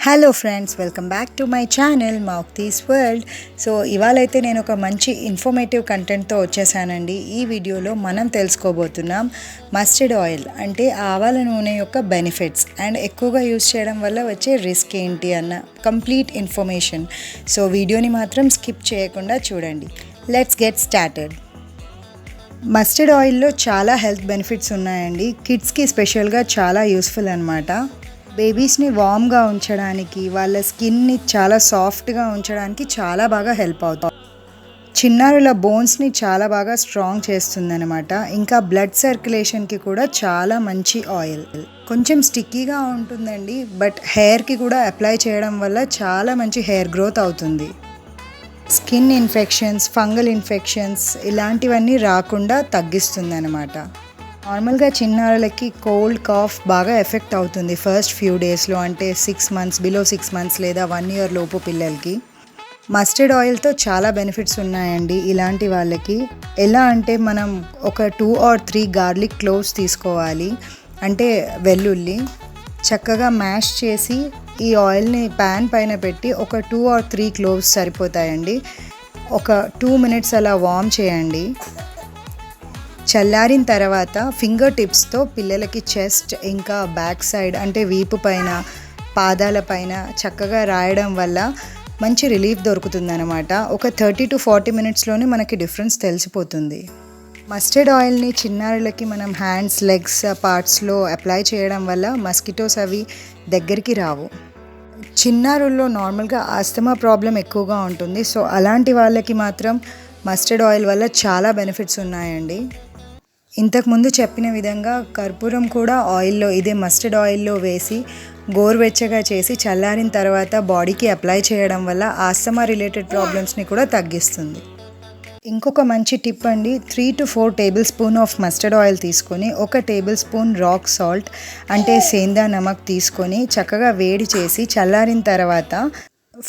Hello friends, welcome back to my channel Mouktis world. So ఇవాళైతే నేను ఒక మంచి ఇన్ఫర్మేటివ్ కంటెంట్తో వచ్చేసానండి. ఈ వీడియోలో మనం తెలుసుకోబోతున్నాం మస్టర్డ్ ఆయిల్ అంటే ఆవాల నూనె యొక్క బెనిఫిట్స్ అండ్ ఎక్కువగా యూస్ చేయడం వల్ల వచ్చే రిస్క్ ఏంటి అన్న కంప్లీట్ ఇన్ఫర్మేషన్. సో వీడియోని మాత్రం స్కిప్ చేయకుండా చూడండి. Let's get started. మస్టర్డ్ ఆయిల్లో చాలా హెల్త్ బెనిఫిట్స్ ఉన్నాయండి. కిడ్స్కి స్పెషల్గా చాలా యూస్ఫుల్ అనమాట. బేబీస్ని వామ్గా ఉంచడానికి, వాళ్ళ స్కిన్ని చాలా సాఫ్ట్గా ఉంచడానికి చాలా బాగా హెల్ప్ అవుతుంది. చిన్నారుల బోన్స్ని చాలా బాగా స్ట్రాంగ్ చేస్తుందన్నమాట. ఇంకా బ్లడ్ సర్క్యులేషన్కి కూడా చాలా మంచి ఆయిల్. కొంచెం స్టిక్కీగా ఉంటుందండి, బట్ హెయిర్కి కూడా అప్లై చేయడం వల్ల చాలా మంచి హెయిర్ గ్రోత్ అవుతుంది. స్కిన్ ఇన్ఫెక్షన్స్, ఫంగల్ ఇన్ఫెక్షన్స్ ఇలాంటివన్నీ రాకుండా తగ్గిస్తుంది అన్నమాట. నార్మల్గా చిన్నారులకి కోల్డ్, కాఫ్ బాగా ఎఫెక్ట్ అవుతుంది ఫస్ట్ ఫ్యూ డేస్లో, అంటే 6 months, బిలో 6 months లేదా 1 year లోపు పిల్లలకి. మస్టర్డ్ ఆయిల్తో చాలా బెనిఫిట్స్ ఉన్నాయండి ఇలాంటి వాళ్ళకి. ఎలా అంటే మనం ఒక 2 or 3 గార్లిక్ క్లోవ్స్ తీసుకోవాలి, అంటే వెల్లుల్లి. చక్కగా మ్యాష్ చేసి ఈ ఆయిల్ని ప్యాన్ పైన పెట్టి ఒక 2 or 3 క్లోవ్స్ సరిపోతాయండి. ఒక 2 minutes అలా వార్మ్ చేయండి. చల్లారిన తర్వాత ఫింగర్ టిప్స్తో పిల్లలకి చెస్ట్ ఇంకా బ్యాక్ సైడ్, అంటే వీపు పైన, పాదాల పైన చక్కగా రాయడం వల్ల మంచి రిలీఫ్ దొరుకుతుందన్నమాట. ఒక 30 to 40 minutesలోనే మనకి డిఫరెన్స్ తెలిసిపోతుంది. మస్టర్డ్ ఆయిల్ని చిన్నారులకి మనం హ్యాండ్స్, లెగ్స్ పార్ట్స్లో అప్లై చేయడం వల్ల మస్కిటోస్ అవి దగ్గరికి రావు. చిన్నారుల్లో నార్మల్గా ఆస్తమా ప్రాబ్లం ఎక్కువగా ఉంటుంది. సో అలాంటి వాళ్ళకి మాత్రం మస్టర్డ్ ఆయిల్ వల్ల చాలా బెనిఫిట్స్ ఉన్నాయండి. ఇంతకుముందు చెప్పిన విధంగా కర్పూరం కూడా ఆయిల్లో, ఇదే మస్టర్డ్ ఆయిల్లో వేసి గోరువెచ్చగా చేసి చల్లారిన తర్వాత బాడీకి అప్లై చేయడం వల్ల ఆస్తమా రిలేటెడ్ ప్రాబ్లమ్స్ని కూడా తగ్గిస్తుంది. ఇంకొక మంచి టిప్ అండి, 3 to 4 tablespoons of mustard oil తీసుకొని 1 tablespoon రాక్ సాల్ట్, అంటే సేందా నమక్ తీసుకొని చక్కగా వేడి చేసి చల్లారిన తర్వాత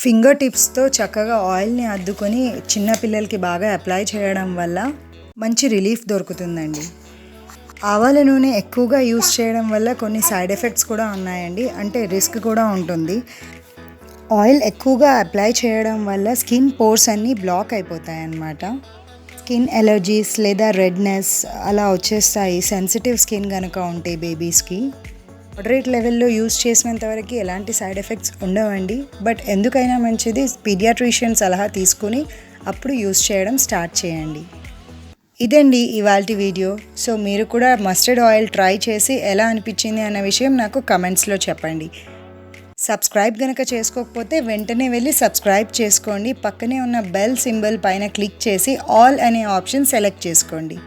ఫింగర్ టిప్స్తో చక్కగా ఆయిల్ని అద్దుకొని చిన్నపిల్లలకి బాగా అప్లై చేయడం వల్ల మంచి రిలీఫ్ దొరుకుతుందండి. ఆవాల నూనె ఎక్కువగా యూస్ చేయడం వల్ల కొన్ని సైడ్ ఎఫెక్ట్స్ కూడా ఉన్నాయండి, అంటే రిస్క్ కూడా ఉంటుంది. ఆయిల్ ఎక్కువగా అప్లై చేయడం వల్ల స్కిన్ పోర్స్ అన్నీ బ్లాక్ అయిపోతాయి అన్నమాట. స్కిన్ ఎలర్జీస్ లేదా రెడ్నెస్ అలా వచ్చేస్తాయి సెన్సిటివ్ స్కిన్ కనుక ఉంటే బేబీస్కి. మోడరేట్ లెవెల్లో యూస్ చేసినంత వరకు ఎలాంటి సైడ్ ఎఫెక్ట్స్ ఉండవండి, బట్ ఎందుకైనా మంచిది పీడియాట్రిషియన్ సలహా తీసుకుని అప్పుడు యూస్ చేయడం స్టార్ట్ చేయండి. ఇదండి ఇవాల్టి వీడియో. సో మీరు కూడా మస్టర్డ్ ఆయిల్ ట్రై చేసి ఎలా అనిపించింది అన్న విషయం నాకు కమెంట్స్లో చెప్పండి. సబ్స్క్రైబ్ కనుక చేసుకోకపోతే వెంటనే వెళ్ళి సబ్స్క్రైబ్ చేసుకోండి. పక్కనే ఉన్న బెల్ సింబల్ పైన క్లిక్ చేసి ఆల్ అనే ఆప్షన్ సెలెక్ట్ చేసుకోండి.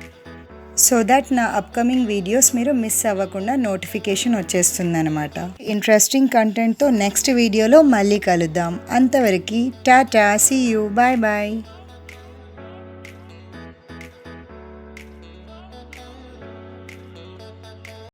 సో దట్ నా అప్కమింగ్ వీడియోస్ మీరు మిస్ అవ్వకుండా నోటిఫికేషన్ వచ్చేస్తుందన్నమాట. ఇంట్రెస్టింగ్ కంటెంట్తో నెక్స్ట్ వీడియోలో మళ్ళీ కలుద్దాం. అంతవరకు టాటా, సీ యూ, బాయ్ బాయ్.